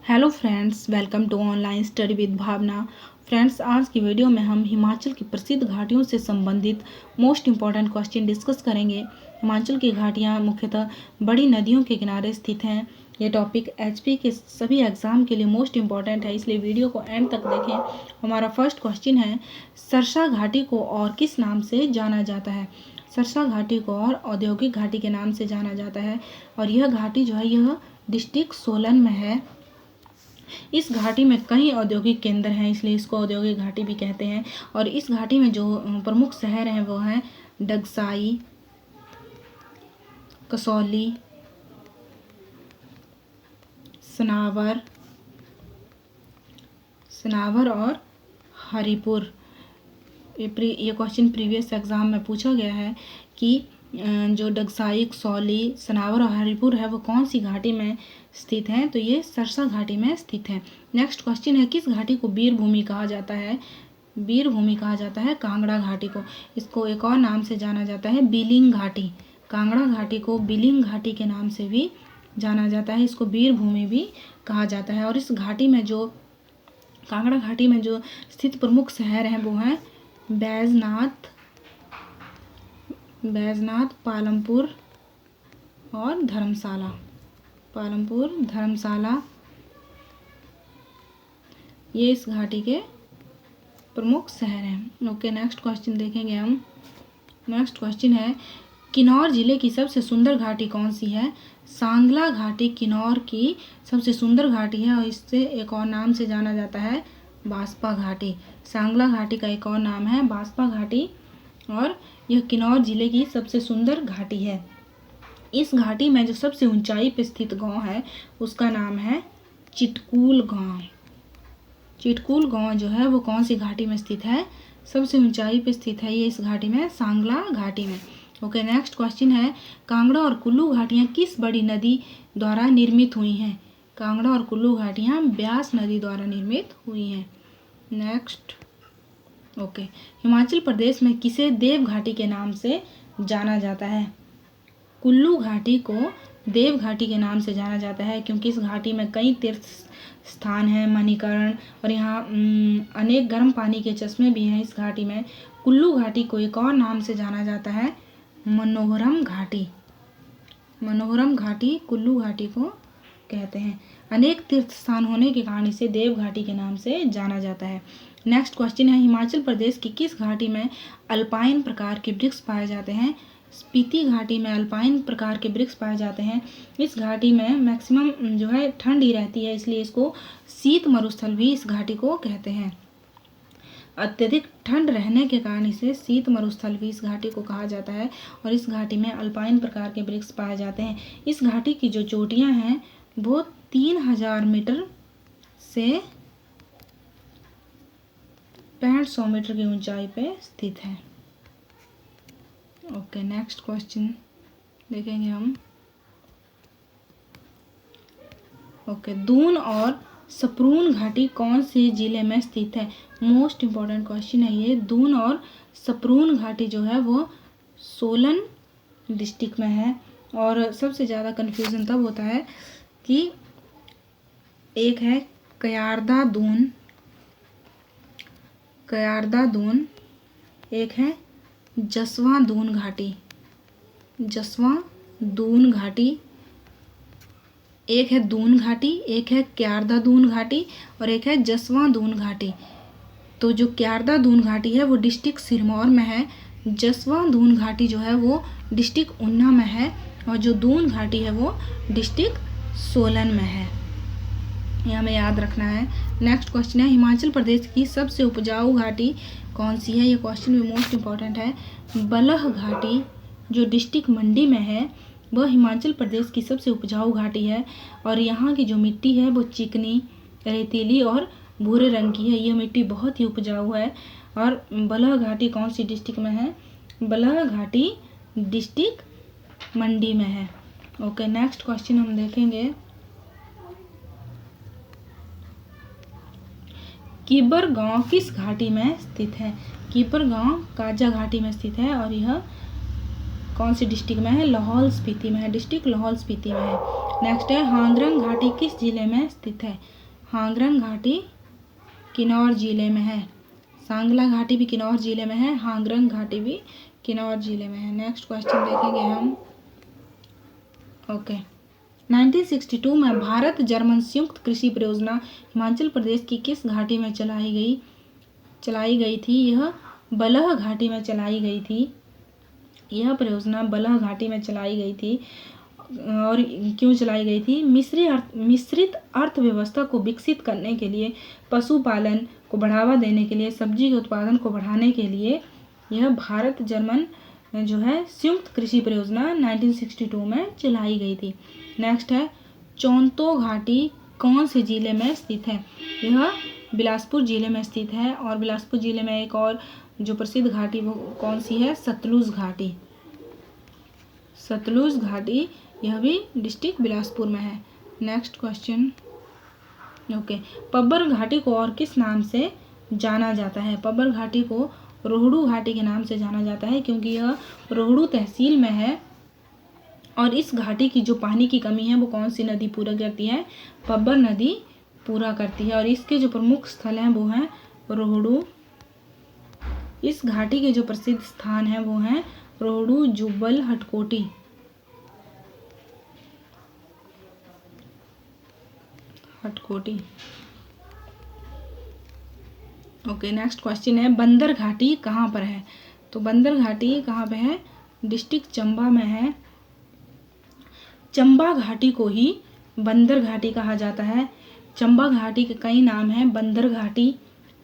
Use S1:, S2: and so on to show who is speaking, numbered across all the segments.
S1: Hello friends, welcome to online study with Bhavna. Friends, आज की video में हम हिमाचल की प्रसिद्ध घाटियों से संबंधित मोस्ट इम्पॉर्टेंट क्वेश्चन डिस्कस करेंगे। हिमाचल की घाटियाँ मुख्यतः बड़ी नदियों के किनारे स्थित हैं। ये टॉपिक एचपी के सभी एग्जाम के लिए मोस्ट इम्पॉर्टेंट है, इसलिए वीडियो को एंड तक देखें। हमारा फर्स्ट क्वेश्चन है, सरसा घाटी को और किस नाम से जाना जाता है? सरसा घाटी को और औद्योगिक घाटी के नाम से जाना जाता है और यह घाटी जो है यह डिस्ट्रिक्ट सोलन में है। इस घाटी में कई औद्योगिक केंद्र हैं, इसलिए इसको औद्योगिक घाटी भी कहते हैं। और इस घाटी में जो प्रमुख शहर हैं वो हैं डगसाई, कसौली, सनावर और हरिपुर। ये क्वेश्चन प्रीवियस एग्जाम में पूछा गया है कि जो डगसाई, कसौली, सनावर और हरिपुर है वो कौन सी घाटी में स्थित है? तो ये सरसा घाटी में स्थित है। नेक्स्ट क्वेश्चन है, किस घाटी को वीर भूमि कहा जाता है? वीर भूमि कहा जाता है कांगड़ा घाटी को। इसको एक और नाम से जाना जाता है बिलिंग घाटी। कांगड़ा घाटी को बिलिंग घाटी के नाम से भी जाना जाता है, इसको वीर भूमि भी कहा जाता है। और इस घाटी में जो कांगड़ा घाटी में जो स्थित प्रमुख शहर हैं वो हैं बैजनाथ, पालमपुर और धर्मशाला। ये इस घाटी के प्रमुख शहर हैं। ओके, नेक्स्ट क्वेश्चन देखेंगे हम। नेक्स्ट क्वेश्चन है, किन्नौर जिले की सबसे सुंदर घाटी कौन सी है? सांगला घाटी किन्नौर की सबसे सुंदर घाटी है और इससे एक और नाम से जाना जाता है बास्पा घाटी। सांगला घाटी का एक और नाम है बास्पा घाटी और यह किन्नौर जिले की सबसे सुंदर घाटी है। इस घाटी में जो सबसे ऊंचाई पर स्थित गांव है उसका नाम है चिटकूल गांव। चिटकूल गांव जो है वो कौन सी घाटी में स्थित है? सबसे ऊंचाई पर स्थित है ये इस घाटी में, सांगला घाटी में। ओके, नेक्स्ट क्वेश्चन है, कांगड़ा और कुल्लू घाटियाँ किस बड़ी नदी द्वारा निर्मित हुई हैं? कांगड़ा और कुल्लू घाटियाँ ब्यास नदी द्वारा निर्मित हुई हैं। नेक्स्ट, ओके, हिमाचल प्रदेश में किसे देव घाटी के नाम से जाना जाता है? कुल्लू घाटी को देव घाटी के नाम से जाना जाता है क्योंकि इस घाटी में कई तीर्थ स्थान हैं, मणिकर्ण, और यहाँ अनेक गर्म पानी के चश्मे भी हैं इस घाटी में। कुल्लू घाटी को एक और नाम से जाना जाता है मनोहरम घाटी। मनोहरम घाटी कुल्लू घाटी को कहते हैं। अनेक तीर्थ स्थान होने के कारण इसे देव घाटी के नाम से जाना जाता है। नेक्स्ट क्वेश्चन है, हिमाचल प्रदेश की किस घाटी में अल्पाइन प्रकार के वृक्ष पाए जाते हैं? स्पीति घाटी में अल्पाइन प्रकार के वृक्ष पाए जाते हैं। इस घाटी में मैक्सिमम जो है ठंड ही रहती है, इसलिए इसको शीत मरुस्थल भी इस घाटी को कहते हैं। अत्यधिक ठंड रहने के कारण इसे शीत मरुस्थल भी इस घाटी को कहा जाता है और इस घाटी में अल्पाइन प्रकार के वृक्ष पाए जाते हैं। इस घाटी की जो चोटियां हैं वो 3000 मीटर से 6500 मीटर की ऊंचाई पे स्थित है। ओके, नेक्स्ट क्वेश्चन देखेंगे हम। ओके, दून और सपरून घाटी कौन से जिले में स्थित है? मोस्ट इम्पॉर्टेंट क्वेश्चन है ये। दून और सपरून घाटी जो है वो सोलन डिस्ट्रिक्ट में है और सबसे ज़्यादा कन्फ्यूज़न तब होता है कि एक है कयारदा दून, एक है जसवां दून घाटी, एक है दून घाटी, एक है क्यारदा दून घाटी और एक है जसवां दून घाटी। तो जो क्यारदा दून घाटी है वो डिस्ट्रिक्ट सिरमौर में है, जसवां दून घाटी जो है वो डिस्ट्रिक्ट ऊना में है और जो दून घाटी है वो डिस्ट्रिक्ट सोलन में है। ये हमें याद रखना है। नेक्स्ट क्वेश्चन है, हिमाचल प्रदेश की सबसे उपजाऊ घाटी कौन सी है? ये क्वेश्चन भी मोस्ट इम्पॉर्टेंट है। बलह घाटी जो डिस्ट्रिक्ट मंडी में है वह हिमाचल प्रदेश की सबसे उपजाऊ घाटी है और यहाँ की जो मिट्टी है वो चिकनी, रेतीली और भूरे रंग की है। यह मिट्टी बहुत ही उपजाऊ है। और बलह घाटी कौन सी डिस्ट्रिक्ट में है? बलह घाटी डिस्ट्रिक्ट मंडी में है। ओके, नेक्स्ट क्वेश्चन हम देखेंगे, कीबर गांव किस घाटी में स्थित है? कीबर गांव काजा घाटी में स्थित है और यह कौन सी डिस्ट्रिक्ट में है? लाहौल स्पीति में है, डिस्ट्रिक्ट लाहौल स्पीति में है। नेक्स्ट है हांगरंग घाटी किस जिले में स्थित है? हांगरंग घाटी किन्नौर जिले में है। सांगला घाटी भी किन्नौर जिले में है, हांगरंग घाटी भी किन्नौर जिले में है। नेक्स्ट क्वेश्चन देखेंगे हम। ओके 1962 में भारत जर्मन संयुक्त कृषि परियोजना हिमाचल प्रदेश की किस घाटी में चलाई गई थी? यह बलह घाटी में चलाई गई थी। यह परियोजना बलह घाटी में चलाई गई थी। और क्यों चलाई गई थी? मिश्रित अर्थव्यवस्था को विकसित करने के लिए, पशुपालन को बढ़ावा देने के लिए, सब्जी के उत्पादन को बढ़ाने के लिए यह भारत जर्मन जो है संयुक्त कृषि परियोजना 1962 में चलाई गई थी। नेक्स्ट है चोंतो घाटी कौन से जिले में स्थित है? यह बिलासपुर जिले में स्थित है। और बिलासपुर जिले में एक और जो प्रसिद्ध घाटी वो कौन सी है? सतलुज घाटी। सतलुज घाटी यह भी डिस्ट्रिक्ट बिलासपुर में है। Next question. ओके पब्बर घाटी को और किस नाम से जाना जाता है? पब्बर घाटी को रोहड़ू घाटी के नाम से जाना जाता है क्योंकि यह रोहड़ू तहसील में है। और इस घाटी की जो पानी की कमी है वो कौन सी नदी पूरा करती है? पब्बर नदी पूरा करती है। और इसके जो प्रमुख स्थल हैं वो हैं रोहड़ू। इस घाटी के जो प्रसिद्ध स्थान हैं वो हैं Rohru, Jubbal, Hatkoti. Okay next question है बंदर घाटी कहाँ पर है? तो बंदर घाटी कहाँ पे है? डिस्ट्रिक्ट चंबा में है। चंबा घाटी को ही बंदर घाटी कहा जाता है। चंबा घाटी के कई नाम हैं, बंदर घाटी,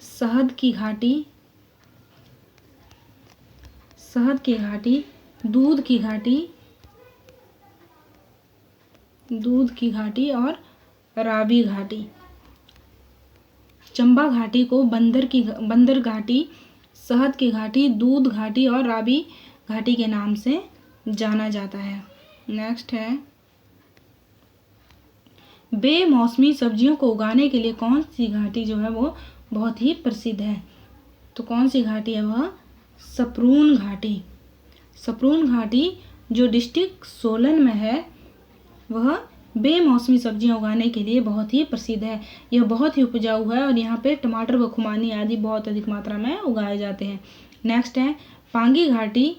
S1: शहद की घाटी, दूध की घाटी और रावी घाटी। चंबा घाटी को बंदर घाटी, शहद की घाटी, दूध घाटी और रावी घाटी के नाम से जाना जाता है। नेक्स्ट है बेमौसमी सब्जियों को उगाने के लिए कौन सी घाटी जो है वो बहुत ही प्रसिद्ध है? तो कौन सी घाटी है वह? सपरून घाटी। सपरून घाटी जो डिस्ट्रिक्ट सोलन में है वह बेमौसमी सब्जियां उगाने के लिए बहुत ही प्रसिद्ध है। यह बहुत ही उपजाऊ है और यहाँ पे टमाटर व खुमानी आदि बहुत अधिक मात्रा में उगाए जाते हैं। नेक्स्ट है पांगी घाटी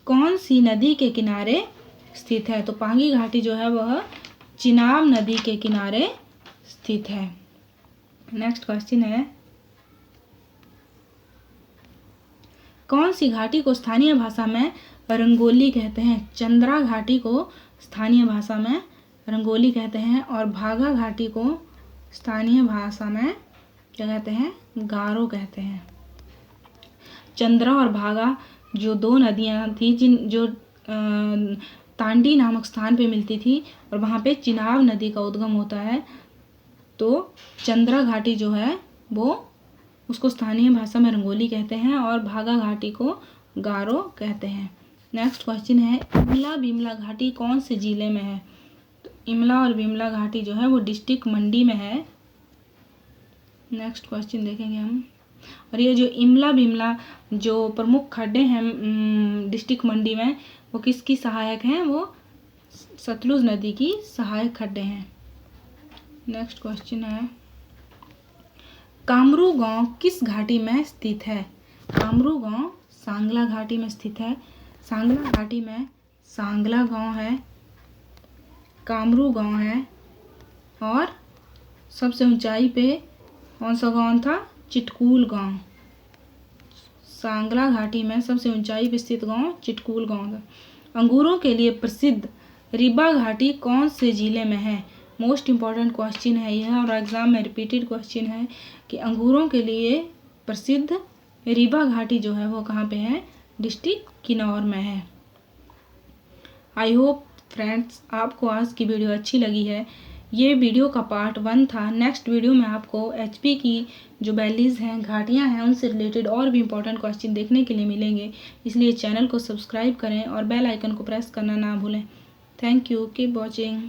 S1: कौन सी नदी के किनारे स्थित है? तो पांगी घाटी जो है वह चिनाब नदी के किनारे स्थित है। नेक्स्ट क्वेश्चन है कौन सी घाटी को स्थानीय भाषा में रंगोली कहते हैं? चंद्रा घाटी को स्थानीय भाषा में रंगोली कहते हैं। और भागा घाटी को स्थानीय भाषा में क्या कहते हैं? गारो कहते हैं। चंद्रा और भागा जो दो नदियां थी जो तांडी नामक स्थान पे मिलती थी और वहाँ पे चिनाब नदी का उद्गम होता है। तो चंद्रा घाटी जो है वो उसको स्थानीय भाषा में रंगोली कहते हैं और भागा घाटी को गारो कहते हैं। नेक्स्ट क्वेश्चन है इमला बिमला घाटी कौन से जिले में है? तो इमला और बिमला घाटी जो है वो डिस्ट्रिक्ट मंडी में है। नेक्स्ट क्वेश्चन देखेंगे हम। और ये जो इमला बिमला जो प्रमुख खड्डे हैं डिस्ट्रिक्ट मंडी में वो किसकी सहायक हैं? वो सतलुज नदी की सहायक खड्डे हैं। नेक्स्ट क्वेश्चन है कामरू गांव किस घाटी में स्थित है? कामरू गांव सांगला घाटी में स्थित है। सांगला घाटी में सांगला गांव है, कामरू गांव है और सबसे ऊंचाई पे कौन सा गांव था? चिटकूल गांव। सांगला घाटी में सबसे ऊंचाई पे स्थित गांव चिटकूल गांव था। अंगूरों के लिए प्रसिद्ध रिबा घाटी कौन से जिले में है? मोस्ट इम्पॉर्टेंट क्वेश्चन है यह और एग्जाम में रिपीटेड क्वेश्चन है कि अंगूरों के लिए प्रसिद्ध रिबा घाटी जो है वो कहाँ पे है? डिस्ट्रिक्ट किन्नौर में है। आई होप फ्रेंड्स आपको आज की वीडियो अच्छी लगी है। ये वीडियो का पार्ट 1 था। नेक्स्ट वीडियो में आपको एचपी की जो वैलीज़ हैं, घाटियाँ हैं, उनसे रिलेटेड और भी इंपॉर्टेंट क्वेश्चन देखने के लिए मिलेंगे। इसलिए चैनल को सब्सक्राइब करें और बेल आइकन को प्रेस करना ना भूलें। Thank you, keep watching.